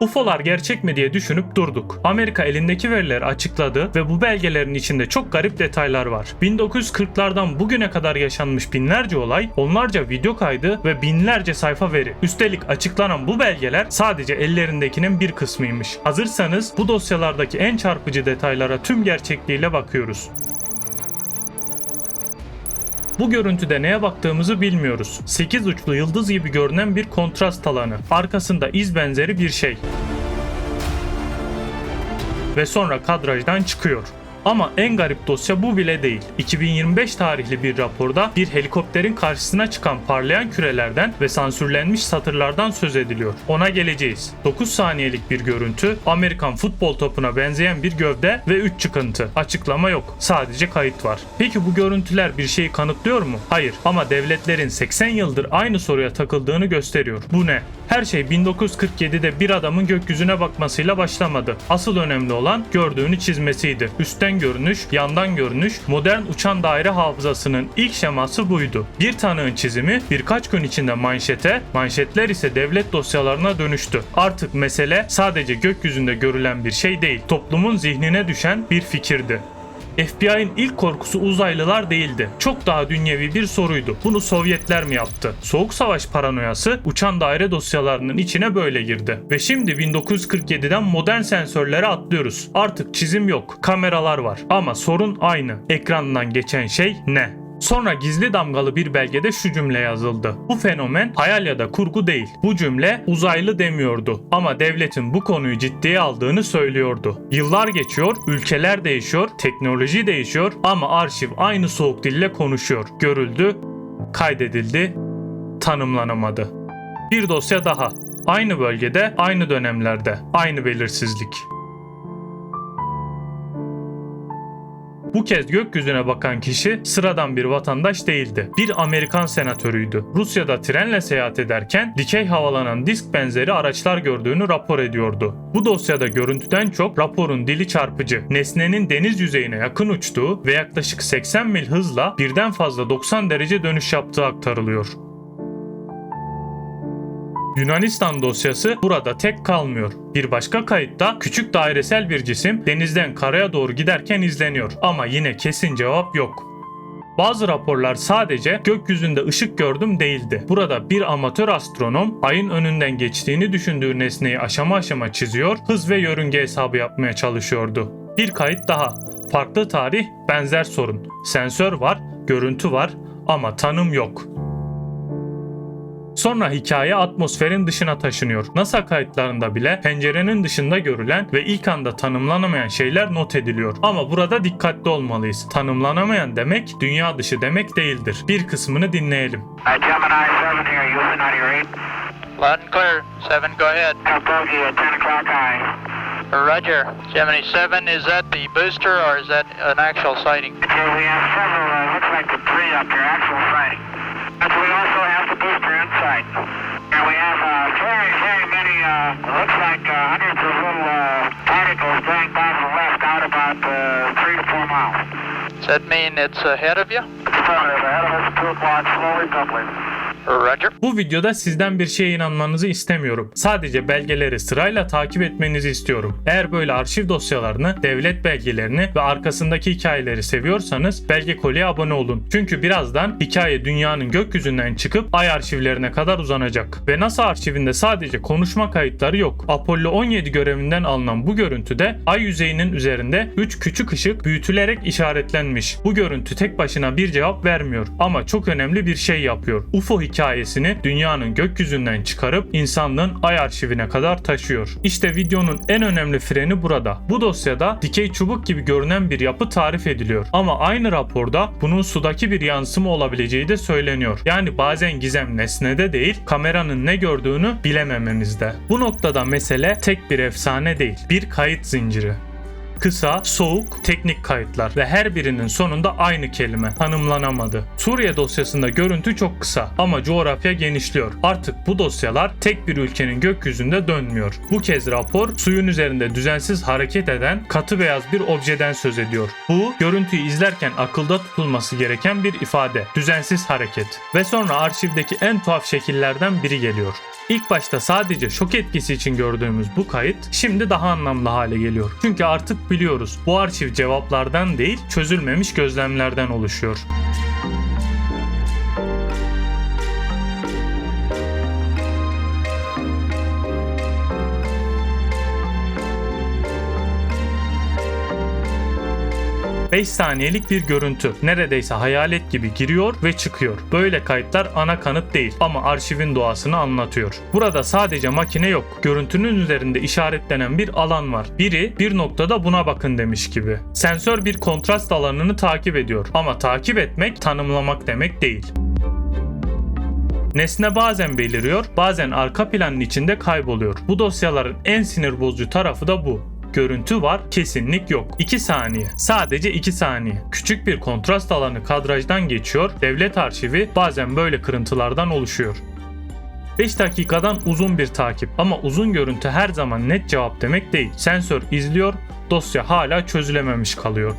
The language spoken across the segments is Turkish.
UFO'lar gerçek mi diye düşünüp durduk. Amerika elindeki verileri açıkladı ve bu belgelerin içinde çok garip detaylar var. 1940'lardan bugüne kadar yaşanmış binlerce olay, onlarca video kaydı ve binlerce sayfa veri. Üstelik açıklanan bu belgeler sadece ellerindekinin bir kısmıymış. Hazırsanız bu dosyalardaki en çarpıcı detaylara tüm gerçekliğiyle bakıyoruz. Bu görüntüde neye baktığımızı bilmiyoruz. 8 uçlu yıldız gibi görünen bir kontrast alanı. Arkasında iz benzeri bir şey. Ve sonra kadrajdan çıkıyor. Ama en garip dosya bu bile değil. 2025 tarihli bir raporda bir helikopterin karşısına çıkan parlayan kürelerden ve sansürlenmiş satırlardan söz ediliyor. Ona geleceğiz. 9 saniyelik bir görüntü, Amerikan futbol topuna benzeyen bir gövde ve 3 çıkıntı. Açıklama yok. Sadece kayıt var. Peki bu görüntüler bir şeyi kanıtlıyor mu? Hayır. Ama devletlerin 80 yıldır aynı soruya takıldığını gösteriyor. Bu ne? Her şey 1947'de bir adamın gökyüzüne bakmasıyla başlamadı. Asıl önemli olan gördüğünü çizmesiydi. Üstten görünüş, yandan görünüş, modern uçan daire hafızasının ilk şeması buydu. Bir tanığın çizimi birkaç gün içinde manşete, manşetler ise devlet dosyalarına dönüştü. Artık mesele sadece gökyüzünde görülen bir şey değil, toplumun zihnine düşen bir fikirdi. FBI'nin ilk korkusu uzaylılar değildi. Çok daha dünyevi bir soruydu. Bunu Sovyetler mi yaptı? Soğuk savaş paranoyası uçan daire dosyalarının içine böyle girdi. Ve şimdi 1947'den modern sensörlere atlıyoruz. Artık çizim yok, kameralar var. Ama sorun aynı. Ekrandan geçen şey ne? Sonra gizli damgalı bir belgede şu cümle yazıldı. Bu fenomen hayal ya da kurgu değil. Bu cümle uzaylı demiyordu ama devletin bu konuyu ciddiye aldığını söylüyordu. Yıllar geçiyor, ülkeler değişiyor, teknoloji değişiyor ama arşiv aynı soğuk dille konuşuyor. Görüldü, kaydedildi, tanımlanamadı. Bir dosya daha. Aynı bölgede, aynı dönemlerde, aynı belirsizlik. Bu kez gökyüzüne bakan kişi sıradan bir vatandaş değildi. Bir Amerikan senatörüydü. Rusya'da trenle seyahat ederken dikey havalanan disk benzeri araçlar gördüğünü rapor ediyordu. Bu dosyada görüntüden çok raporun dili çarpıcı. Nesnenin deniz yüzeyine yakın uçtuğu ve yaklaşık 80 mil hızla birden fazla 90 derece dönüş yaptığı aktarılıyor. Yunanistan dosyası burada tek kalmıyor. Bir başka kayıtta küçük dairesel bir cisim denizden karaya doğru giderken izleniyor ama yine kesin cevap yok. Bazı raporlar sadece gökyüzünde ışık gördüm değildi. Burada bir amatör astronom ayın önünden geçtiğini düşündüğü nesneyi aşama aşama çiziyor, hız ve yörünge hesabı yapmaya çalışıyordu. Bir kayıt daha. Farklı tarih, benzer sorun. Sensör var, görüntü var ama tanım yok. Sonra hikaye atmosferin dışına taşınıyor. NASA kayıtlarında bile pencerenin dışında görülen ve ilk anda tanımlanamayan şeyler not ediliyor. Ama burada dikkatli olmalıyız. Tanımlanamayan demek dünya dışı demek değildir. Bir kısmını dinleyelim. Gemini 7 here, Houston, on your 8. Loud and clear. 7, go ahead. Bogey at 10 o'clock high. Roger. Gemini 7, is that the booster or is that an actual sighting? Okay, we have several, looks like the three up there, actual sighting. But we also have the booster inside. And we have very, very many, looks like hundreds of little particles going by the left out about 3 to 4 miles. Does that mean it's ahead of you? It's ahead of us, 2 o'clock, slowly doubling. Roger. Bu videoda sizden bir şeye inanmanızı istemiyorum. Sadece belgeleri sırayla takip etmenizi istiyorum. Eğer böyle arşiv dosyalarını, devlet belgelerini ve arkasındaki hikayeleri seviyorsanız Belge Koli'ye abone olun. Çünkü birazdan hikaye dünyanın gökyüzünden çıkıp ay arşivlerine kadar uzanacak. Ve NASA arşivinde sadece konuşma kayıtları yok. Apollo 17 görevinden alınan bu görüntüde ay yüzeyinin üzerinde 3 küçük ışık büyütülerek işaretlenmiş. Bu görüntü tek başına bir cevap vermiyor ama çok önemli bir şey yapıyor. UFO hikayesini dünyanın gökyüzünden çıkarıp insanlığın ay arşivine kadar taşıyor. İşte videonun en önemli freni burada. Bu dosyada dikey çubuk gibi görünen bir yapı tarif ediliyor. Ama aynı raporda bunun sudaki bir yansıma olabileceği de söyleniyor. Yani bazen gizem nesnede değil, kameranın ne gördüğünü bilemememizde. Bu noktada mesele tek bir efsane değil, bir kayıt zinciri. Kısa, soğuk, teknik kayıtlar ve her birinin sonunda aynı kelime, tanımlanamadı. Suriye dosyasında görüntü çok kısa ama coğrafya genişliyor. Artık bu dosyalar tek bir ülkenin gökyüzünde dönmüyor. Bu kez rapor suyun üzerinde düzensiz hareket eden katı beyaz bir objeden söz ediyor. Bu görüntüyü izlerken akılda tutulması gereken bir ifade, düzensiz hareket. Ve sonra arşivdeki en tuhaf şekillerden biri geliyor. İlk başta sadece şok etkisi için gördüğümüz bu kayıt şimdi daha anlamlı hale geliyor. Çünkü artık biliyoruz bu arşiv cevaplardan değil çözülmemiş gözlemlerden oluşuyor. Beş saniyelik bir görüntü neredeyse hayalet gibi giriyor ve çıkıyor. Böyle kayıtlar ana kanıt değil ama arşivin doğasını anlatıyor. Burada sadece makine yok. Görüntünün üzerinde işaretlenen bir alan var. Biri bir noktada buna bakın demiş gibi. Sensör bir kontrast alanını takip ediyor ama takip etmek tanımlamak demek değil. Nesne bazen beliriyor, bazen arka planın içinde kayboluyor. Bu dosyaların en sinir bozucu tarafı da bu. Görüntü var, kesinlik yok. 2 saniye. Sadece 2 saniye. Küçük bir kontrast alanı kadrajdan geçiyor. Devlet arşivi bazen böyle kırıntılardan oluşuyor. 5 dakikadan uzun bir takip ama uzun görüntü her zaman net cevap demek değil. Sensör izliyor, dosya hala çözülememiş kalıyor.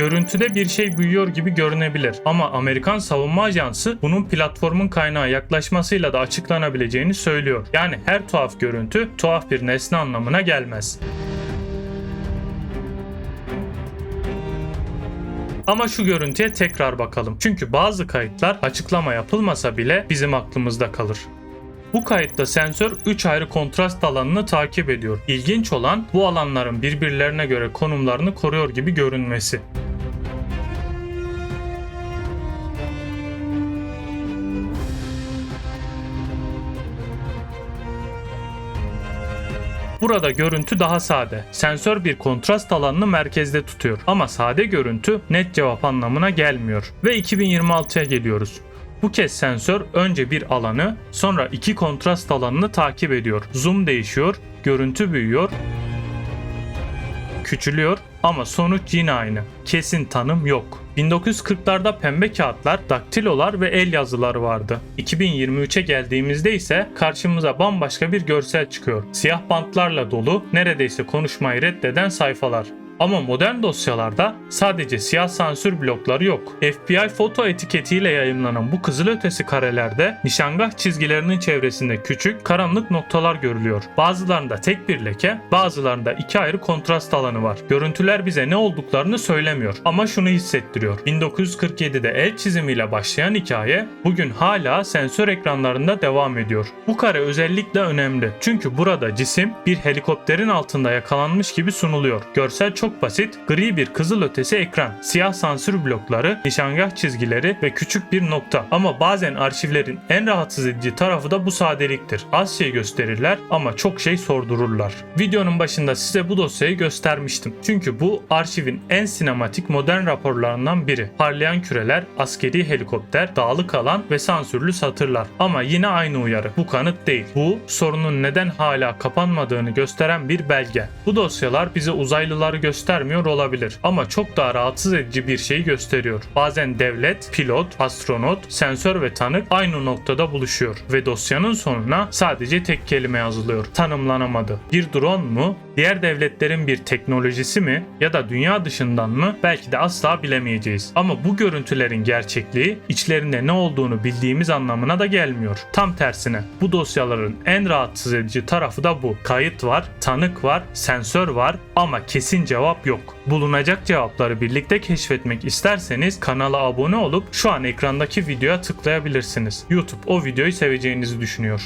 Görüntüde bir şey büyüyor gibi görünebilir ama Amerikan Savunma Ajansı bunun platformun kaynağa yaklaşmasıyla da açıklanabileceğini söylüyor. Yani her tuhaf görüntü tuhaf bir nesne anlamına gelmez. Ama şu görüntüye tekrar bakalım. Çünkü bazı kayıtlar açıklama yapılmasa bile bizim aklımızda kalır. Bu kayıtta sensör 3 ayrı kontrast alanını takip ediyor. İlginç olan bu alanların birbirlerine göre konumlarını koruyor gibi görünmesi. Burada görüntü daha sade. Sensör bir kontrast alanını merkezde tutuyor. Ama sade görüntü net cevap anlamına gelmiyor. Ve 2026'ya geliyoruz. Bu kez sensör önce bir alanı, sonra 2 kontrast alanını takip ediyor. Zoom değişiyor, görüntü büyüyor, küçülüyor ama sonuç yine aynı. Kesin tanım yok. 1940'larda pembe kağıtlar, daktilolar ve el yazıları vardı. 2023'e geldiğimizde ise karşımıza bambaşka bir görsel çıkıyor. Siyah bantlarla dolu, neredeyse konuşmayı reddeden sayfalar. Ama modern dosyalarda sadece siyah sansür blokları yok. FBI foto etiketiyle yayımlanan bu kızılötesi karelerde nişangah çizgilerinin çevresinde küçük, karanlık noktalar görülüyor. Bazılarında tek bir leke, bazılarında 2 ayrı kontrast alanı var. Görüntüler bize ne olduklarını söylemiyor ama şunu hissettiriyor. 1947'de el çizimiyle başlayan hikaye bugün hala sensör ekranlarında devam ediyor. Bu kare özellikle önemli. Çünkü burada cisim bir helikopterin altında yakalanmış gibi sunuluyor. Görsel çok basit, gri bir kızılötesi ekran, siyah sansür blokları, nişangah çizgileri ve küçük bir nokta. Ama bazen arşivlerin en rahatsız edici tarafı da bu sadeliktir. Az şey gösterirler ama çok şey sordururlar. Videonun başında size bu dosyayı göstermiştim. Çünkü bu arşivin en sinematik modern raporlarından biri. Parlayan küreler, askeri helikopter, dağlık alan ve sansürlü satırlar. Ama yine aynı uyarı. Bu kanıt değil. Bu sorunun neden hala kapanmadığını gösteren bir belge. Bu dosyalar bize uzaylıları göstermiyor olabilir ama çok daha rahatsız edici bir şey gösteriyor. Bazen devlet, pilot, astronot, sensör ve tanık aynı noktada buluşuyor ve dosyanın sonuna sadece tek kelime yazılıyor. Tanımlanamadı. Bir drone mu? Diğer devletlerin bir teknolojisi mi? Ya da dünya dışından mı? Belki de asla bilemeyeceğiz. Ama bu görüntülerin gerçekliği içlerinde ne olduğunu bildiğimiz anlamına da gelmiyor. Tam tersine bu dosyaların en rahatsız edici tarafı da bu. Kayıt var, tanık var, sensör var ama kesin cevap yok. Bulunacak cevapları birlikte keşfetmek isterseniz kanala abone olup şu an ekrandaki videoya tıklayabilirsiniz. YouTube o videoyu seveceğinizi düşünüyor.